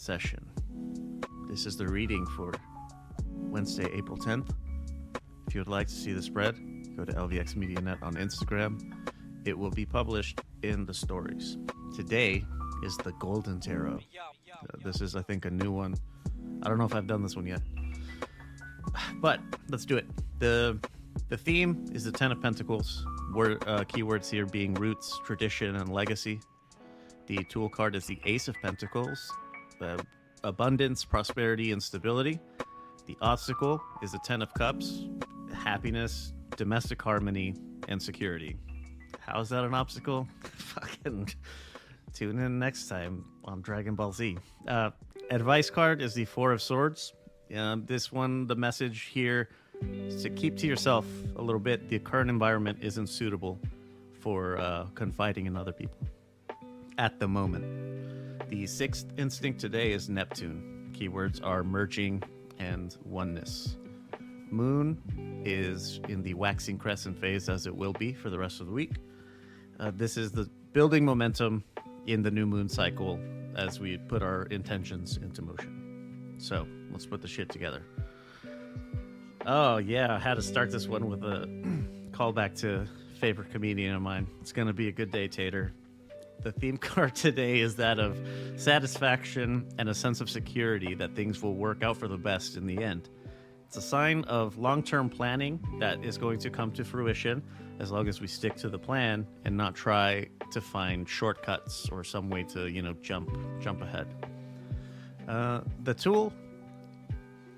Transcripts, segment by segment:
session. This is the reading for Wednesday, April 10th. If you would like to see the spread, go to LVX MediaNet on Instagram. It will be published in the stories. Today is the Golden Tarot. This is, I think, a new one. I don't know if I've done this one yet, but let's do it. The theme is the Ten of Pentacles. Keywords here being roots, tradition, and legacy. The tool card is the Ace of Pentacles, abundance, prosperity, and stability. The obstacle is the Ten of Cups, happiness, domestic harmony, and security. How is that an obstacle? Fucking tune in next time on Dragon Ball Z. Advice card is the Four of Swords. This one, the message here is to keep to yourself a little bit. The current environment isn't suitable for confiding in other people at the moment. The sixth instinct today is Neptune. Keywords are merging and oneness. Moon is in the waxing crescent phase, as it will be for the rest of the week. This is the building momentum in the new moon cycle as we put our intentions into motion. So let's put the shit together. Oh yeah, I had to start this one with a callback to a favorite comedian of mine. It's gonna be a good day, Tater. The theme card today is that of satisfaction and a sense of security that things will work out for the best in the end. It's a sign of long-term planning that is going to come to fruition as long as we stick to the plan and not try to find shortcuts or some way to, jump ahead. The tool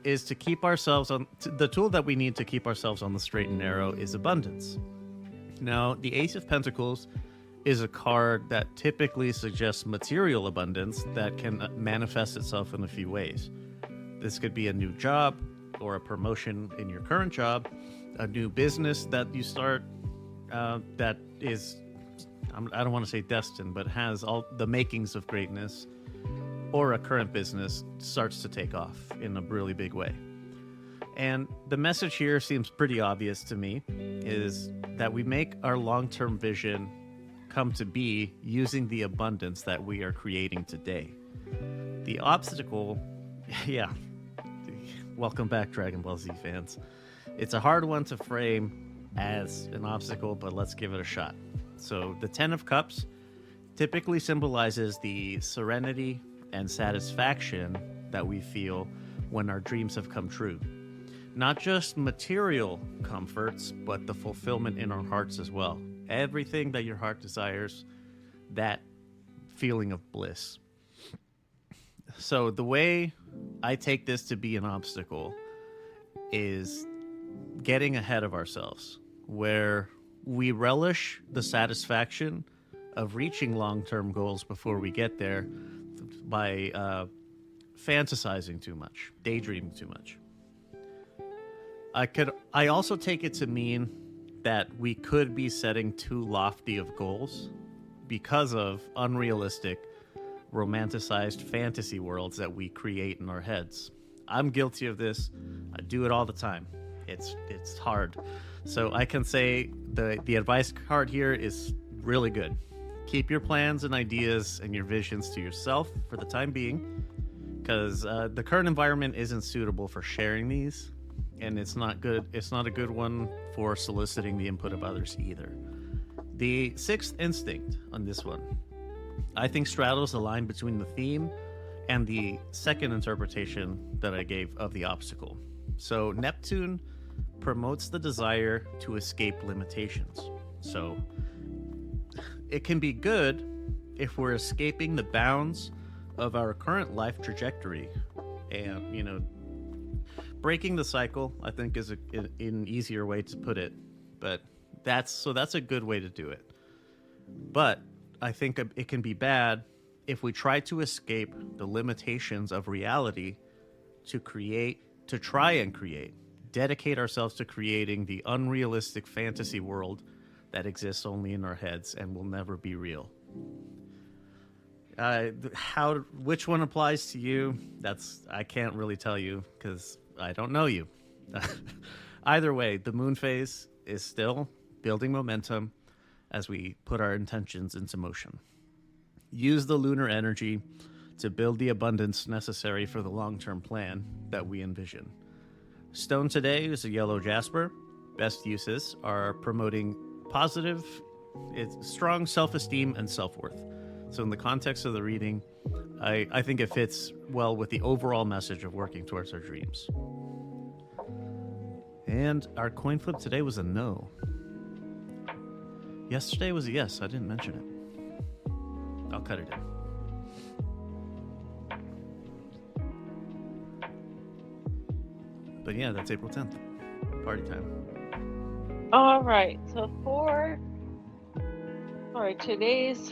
is to keep ourselves on... The tool that we need to keep ourselves on the straight and narrow is abundance. Now, the Ace of Pentacles is a card that typically suggests material abundance that can manifest itself in a few ways. This could be a new job or a promotion in your current job, a new business that you start that is, I don't want to say destined, but has all the makings of greatness, or a current business starts to take off in a really big way. And the message here seems pretty obvious to me, is that we make our long-term vision come to be using the abundance that we are creating today. The obstacle, yeah, welcome back, Dragon Ball Z fans. It's a hard one to frame as an obstacle, but let's give it a shot. So the Ten of Cups typically symbolizes the serenity and satisfaction that we feel when our dreams have come true. Not just material comforts, but the fulfillment in our hearts as well. Everything that your heart desires, that feeling of bliss. So the way I take this to be an obstacle is getting ahead of ourselves, where we relish the satisfaction of reaching long-term goals before we get there by fantasizing too much, daydreaming too much. I also take it to mean that we could be setting too lofty of goals because of unrealistic, romanticized fantasy worlds that we create in our heads. I'm guilty of this. I do it all the time. It's hard. So I can say the advice card here is really good. Keep your plans and ideas and your visions to yourself for the time being, because the current environment isn't suitable for sharing these. And it's not good. It's not a good one for soliciting the input of others either. The sixth instinct on this one, I think, straddles the line between the theme and the second interpretation that I gave of the obstacle. So Neptune promotes the desire to escape limitations. So it can be good if we're escaping the bounds of our current life trajectory and, breaking the cycle, I think, is an easier way to put it, but that's a good way to do it. But I think it can be bad if we try to escape the limitations of reality to try and dedicate ourselves to creating the unrealistic fantasy world that exists only in our heads and will never be real. Which one applies to you? I can't really tell you because I don't know you. Either way, the moon phase is still building momentum as we put our intentions into motion. Use the lunar energy to build the abundance necessary for the long-term plan that we envision. Stone today is a yellow jasper. Best uses are promoting positive, strong self-esteem and self-worth. So in the context of the reading, I think it fits well with the overall message of working towards our dreams. And our coin flip today was a no. Yesterday was a yes. I didn't mention it. I'll cut it in. But yeah, that's April 10th. Party time. All right. So for today's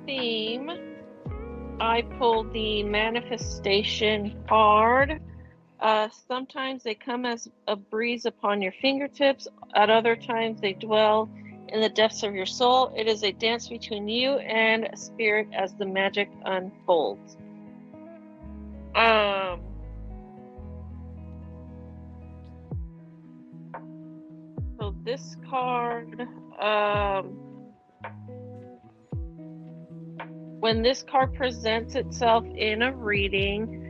theme, I pulled the manifestation card. Sometimes they come as a breeze upon your fingertips. At other times, they dwell in the depths of your soul. It is a dance between you and spirit as the magic unfolds. So this card, when this card presents itself in a reading,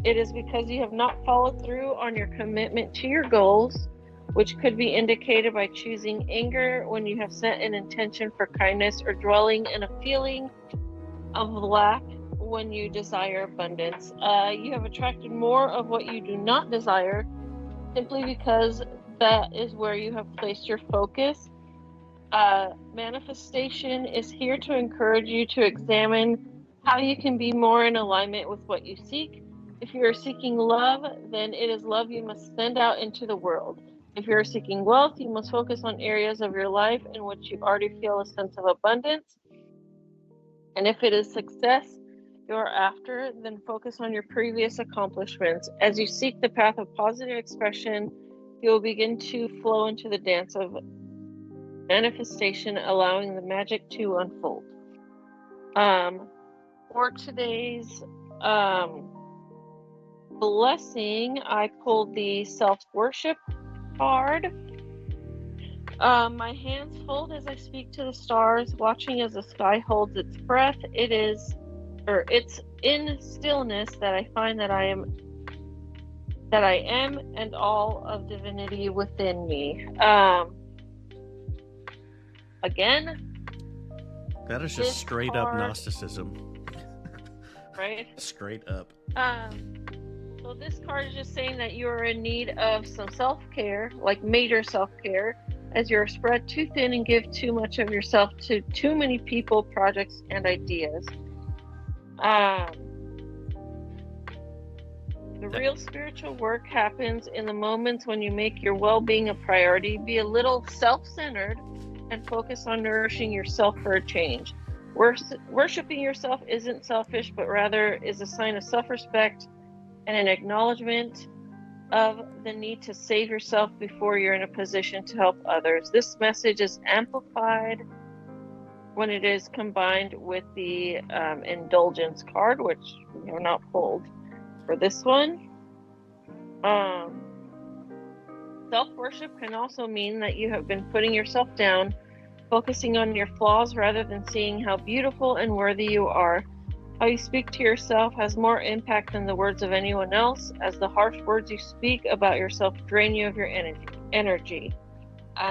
it is because you have not followed through on your commitment to your goals, which could be indicated by choosing anger when you have set an intention for kindness, or dwelling in a feeling of lack when you desire abundance. You have attracted more of what you do not desire simply because that is where you have placed your focus. Manifestation is here to encourage you to examine how you can be more in alignment with what you seek. If you are seeking love, then it is love you must send out into the world. If you are seeking wealth, you must focus on areas of your life in which you already feel a sense of abundance. And if it is success you are after, then focus on your previous accomplishments. As you seek the path of positive expression, you will begin to flow into the dance of manifestation, allowing the magic to unfold. For today's blessing, I pulled the self-worship card. My hands fold as I speak to the stars, watching as the sky holds its breath. It's in stillness that I find that I am and all of divinity within me. Again, that is just straight up Gnosticism. Right? Straight up. So this card is just saying that you are in need of some self-care, like major self-care, as you're spread too thin and give too much of yourself to too many people, projects, and ideas. The real spiritual work happens in the moments when you make your well-being a priority. Be a little self-centered and focus on nourishing yourself for a change. Worshipping yourself isn't selfish, but rather is a sign of self-respect and an acknowledgement of the need to save yourself before you're in a position to help others. This message is amplified when it is combined with the indulgence card, which we have not pulled for this one. Self-worship can also mean that you have been putting yourself down, focusing on your flaws rather than seeing how beautiful and worthy you are. How you speak to yourself has more impact than the words of anyone else, as the harsh words you speak about yourself drain you of your energy.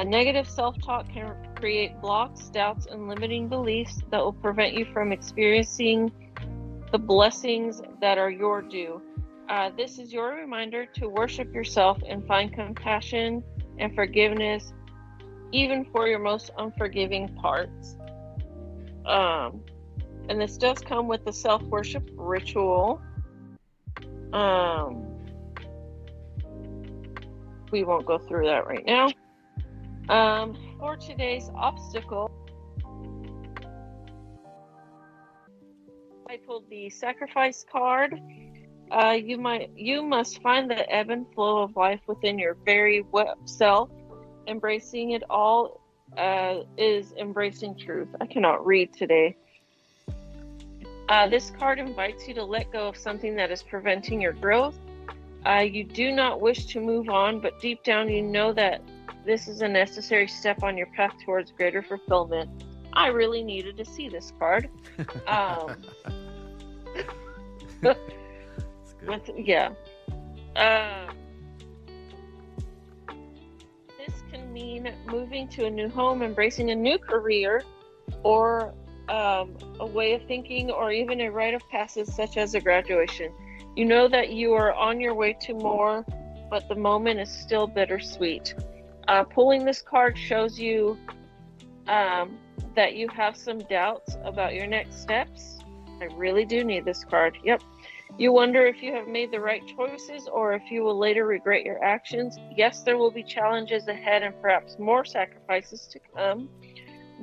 Negative self-talk can create blocks, doubts, and limiting beliefs that will prevent you from experiencing the blessings that are your due. This is your reminder to worship yourself and find compassion and forgiveness, even for your most unforgiving parts. And this does come with the self-worship ritual. We won't go through that right now. For today's obstacle, I pulled the sacrifice card. You must find the ebb and flow of life within your very self. Embracing it all is embracing truth. I cannot read today. This card invites you to let go of something that is preventing your growth. You do not wish to move on, but deep down you know that this is a necessary step on your path towards greater fulfillment. I really needed to see this card. Um, It's good. yeah. Um, this can mean moving to a new home, embracing a new career, or a way of thinking, or even a rite of passage such as a graduation. You know that you are on your way to more, but the moment is still bittersweet. Pulling this card shows you that you have some doubts about your next steps. I really do need this card. Yep. You wonder if you have made the right choices or if you will later regret your actions. Yes, there will be challenges ahead and perhaps more sacrifices to come,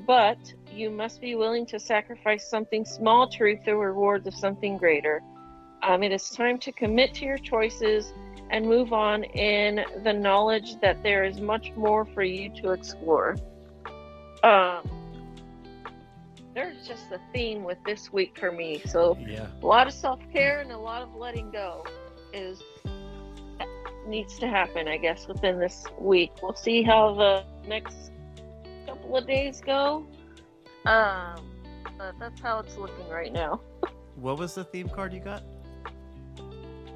but you must be willing to sacrifice something small to reap the rewards of something greater. It is time to commit to your choices and move on in the knowledge that there is much more for you to explore. Um, there's just a theme with this week for me. So Yeah. a lot of self-care and a lot of letting go needs to happen, I guess, within this week. We'll see how the next couple of days go. But that's how it's looking right now. What was the theme card you got?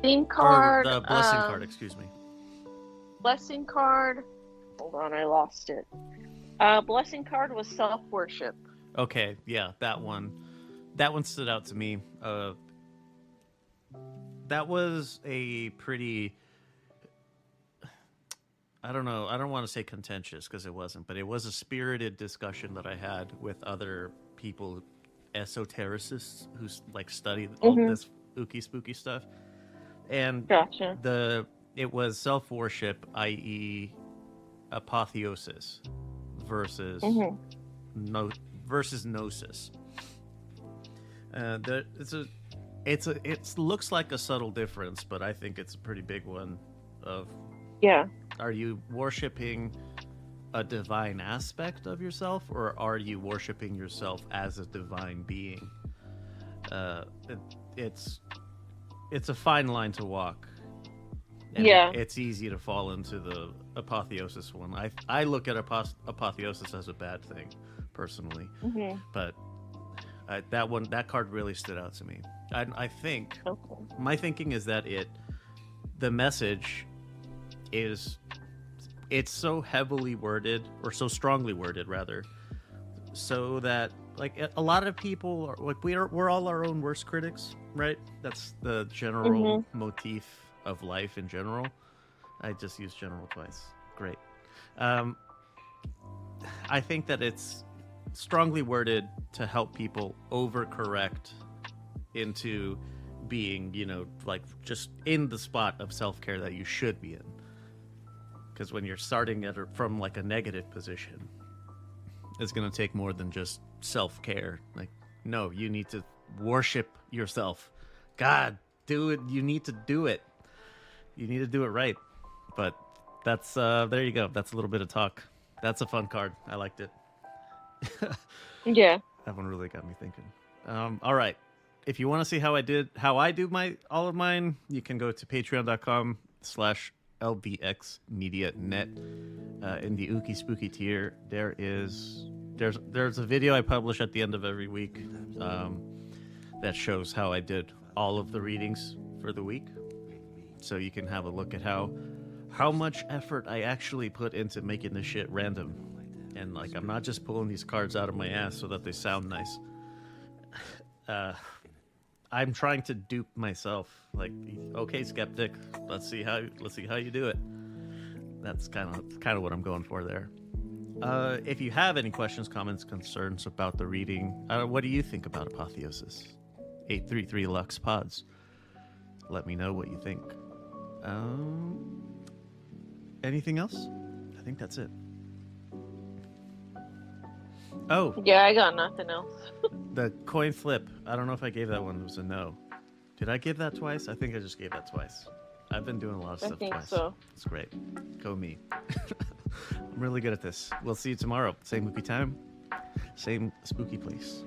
Theme card. Or the blessing card, excuse me. Blessing card. Hold on, I lost it. Blessing card was self-worship. Okay, yeah, that one. That one stood out to me. That was a pretty, I don't know, I don't want to say contentious because it wasn't, but it was a spirited discussion that I had with other people, esotericists who like study all this ooky spooky stuff. And Gotcha. it was self-worship, i.e. apotheosis versus versus gnosis. It looks like a subtle difference, but I think it's a pretty big one. Are you worshiping a divine aspect of yourself, or are you worshiping yourself as a divine being? It's a fine line to walk. And it's easy to fall into the apotheosis one. I look at apotheosis as a bad thing, personally. But that card really stood out to me. I think my thinking is that the message is, it's so heavily worded, or so strongly worded rather, so that like a lot of people are like, we're all our own worst critics, right? That's the general motif of life in general. I just used general twice. Great. I think that it's strongly worded to help people overcorrect into being, like just in the spot of self-care that you should be in. Because when you're starting from like a negative position, it's going to take more than just self-care. Like, no, you need to worship yourself. God, do it. You need to do it. You need to do it right. But that's, there you go. That's a little bit of talk. That's a fun card. I liked it. Yeah. That one really got me thinking. All right. If you want to see how I do all of mine, you can go to patreon.com/LBXMediaNet. In the Ooky Spooky tier, there's a video I publish at the end of every week that shows how I did all of the readings for the week. So you can have a look at how much effort I actually put into making this shit random. And like, I'm not just pulling these cards out of my ass so that they sound nice. I'm trying to dupe myself. Like, okay, skeptic, let's see how you do it. That's kind of what I'm going for there. If you have any questions, comments, concerns about the reading, what do you think about apotheosis? 833 Lux Pods. Let me know what you think. Anything else? I think that's it. Oh. Yeah, I got nothing else. The coin flip. I don't know if I gave that one. It was a no. Did I give that twice? I think I just gave that twice. I've been doing a lot of stuff twice. So. It's great. Go me. I'm really good at this. We'll see you tomorrow. Same spooky time. Same spooky place.